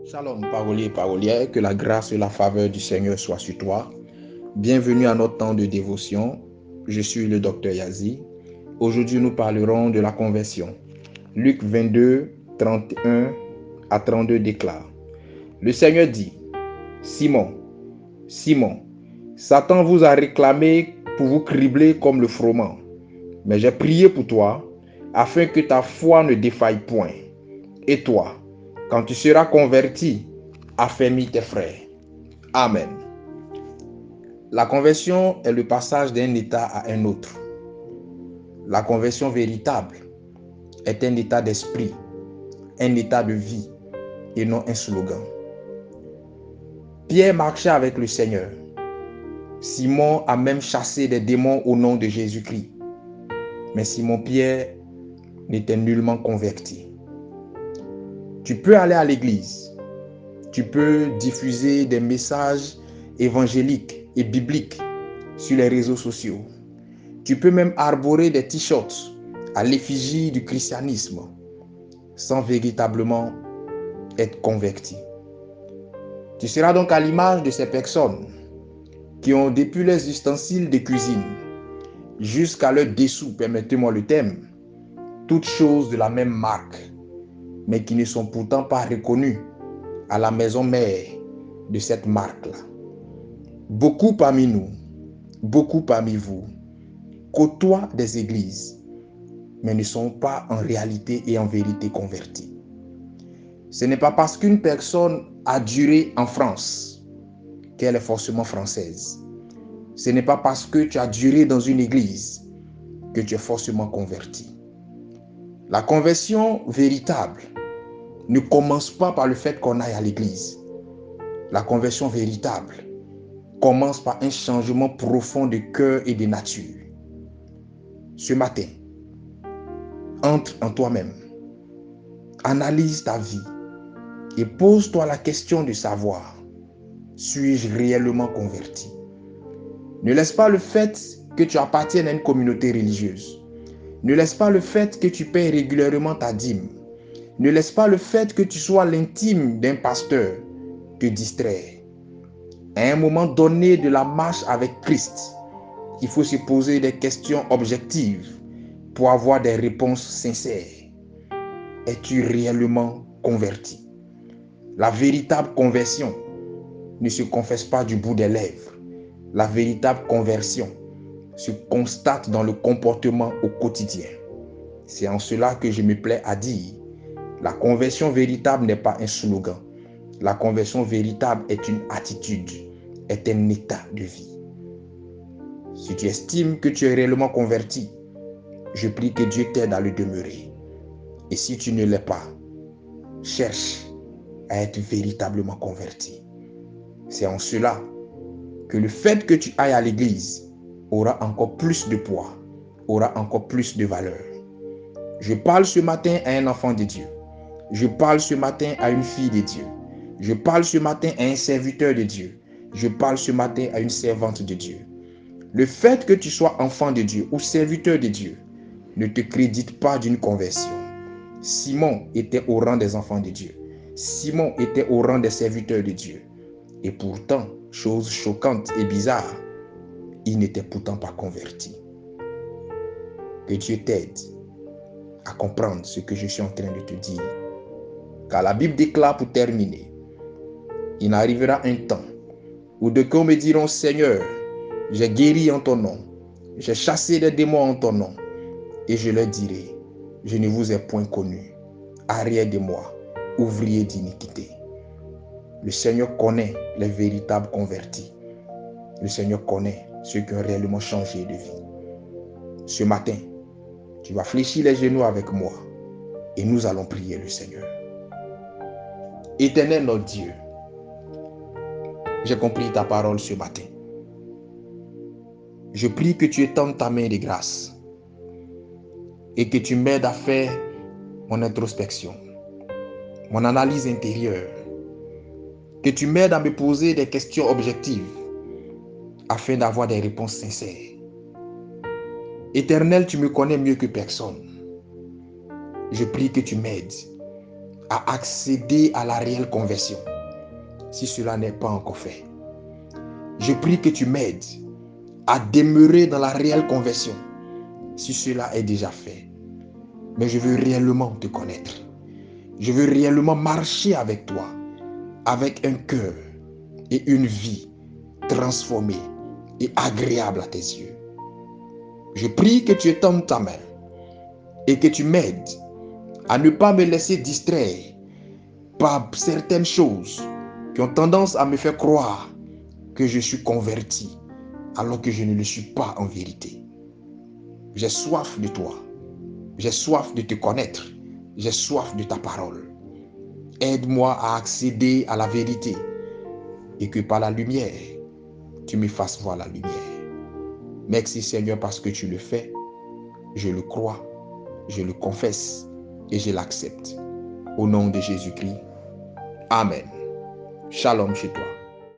Shalom, parolier et parolières, que la grâce et la faveur du Seigneur soient sur toi. Bienvenue à notre temps de dévotion. Je suis le docteur Yazi. Aujourd'hui, nous parlerons de la conversion. Luc 22, 31 à 32 déclare: Le Seigneur dit: Simon, Simon, Satan vous a réclamé pour vous cribler comme le froment. Mais j'ai prié pour toi, afin que ta foi ne défaille point. Et toi, quand tu seras converti, affermis tes frères. Amen. La conversion est le passage d'un état à un autre. La conversion véritable est un état d'esprit, un état de vie et non un slogan. Pierre marchait avec le Seigneur. Simon a même chassé des démons au nom de Jésus-Christ. Mais Simon-Pierre n'était nullement converti. Tu peux aller à l'église. Tu peux diffuser des messages évangéliques et bibliques sur les réseaux sociaux. Tu peux même arborer des t-shirts à l'effigie du christianisme sans véritablement être converti. Tu seras donc à l'image de ces personnes qui ont depuis les ustensiles de cuisine jusqu'à leurs dessous, permettez-moi le thème, toutes choses de la même marque, mais qui ne sont pourtant pas reconnues à la maison mère de cette marque-là. Beaucoup parmi nous, beaucoup parmi vous, côtoient des églises, mais ne sont pas en réalité et en vérité convertis. Ce n'est pas parce qu'une personne a duré en France qu'elle est forcément française. Ce n'est pas parce que tu as duré dans une église que tu es forcément converti. La conversion véritable ne commence pas par le fait qu'on aille à l'église. La conversion véritable commence par un changement profond de cœur et de nature. Ce matin, entre en toi-même, analyse ta vie et pose-toi la question de savoir: suis-je réellement converti? Ne laisse pas le fait que tu appartiennes à une communauté religieuse. Ne laisse pas le fait que tu payes régulièrement ta dîme. Ne laisse pas le fait que tu sois l'intime d'un pasteur te distraire. À un moment donné de la marche avec Christ, il faut se poser des questions objectives pour avoir des réponses sincères. Es-tu réellement converti? La véritable conversion ne se confesse pas du bout des lèvres. La véritable conversion se constate dans le comportement au quotidien. C'est en cela que je me plais à dire: la conversion véritable n'est pas un slogan. La conversion véritable est une attitude, est un état de vie. Si tu estimes que tu es réellement converti, je prie que Dieu t'aide à le demeurer. Et si tu ne l'es pas, cherche à être véritablement converti. C'est en cela que le fait que tu ailles à l'église aura encore plus de poids, aura encore plus de valeur. Je parle ce matin à un enfant de Dieu. Je parle ce matin à une fille de Dieu. Je parle ce matin à un serviteur de Dieu. Je parle ce matin à une servante de Dieu. Le fait que tu sois enfant de Dieu ou serviteur de Dieu ne te crédite pas d'une conversion. Simon était au rang des enfants de Dieu. Simon était au rang des serviteurs de Dieu. Et pourtant, chose choquante et bizarre, il n'était pourtant pas converti. Que Dieu t'aide à comprendre ce que je suis en train de te dire. Car la Bible déclare, pour terminer, il arrivera un temps où d'aucuns me diront: Seigneur, j'ai guéri en ton nom, j'ai chassé des démons en ton nom. Et je leur dirai: je ne vous ai point connu. Arrière de moi, ouvrier d'iniquité. Le Seigneur connaît les véritables convertis. Le Seigneur connaît ceux qui ont réellement changé de vie. Ce matin, tu vas fléchir les genoux avec moi et nous allons prier le Seigneur. Éternel notre Dieu, j'ai compris ta parole ce matin. Je prie que tu étendes ta main de grâce et que tu m'aides à faire mon introspection, mon analyse intérieure, que tu m'aides à me poser des questions objectives afin d'avoir des réponses sincères. Éternel, tu me connais mieux que personne. Je prie que tu m'aides à accéder à la réelle conversion, si cela n'est pas encore fait. Je prie que tu m'aides à demeurer dans la réelle conversion, si cela est déjà fait. Mais je veux réellement te connaître. Je veux réellement marcher avec toi, avec un cœur et une vie transformée et agréable à tes yeux. Je prie que tu étendes ta main et que tu m'aides à ne pas me laisser distraire par certaines choses qui ont tendance à me faire croire que je suis converti alors que je ne le suis pas en vérité. J'ai soif de toi. J'ai soif de te connaître. J'ai soif de ta parole. Aide-moi à accéder à la vérité et que par la lumière, tu me fasses voir la lumière. Merci Seigneur parce que tu le fais. Je le crois, je le confesse et je l'accepte. Au nom de Jésus-Christ. Amen. Shalom chez toi.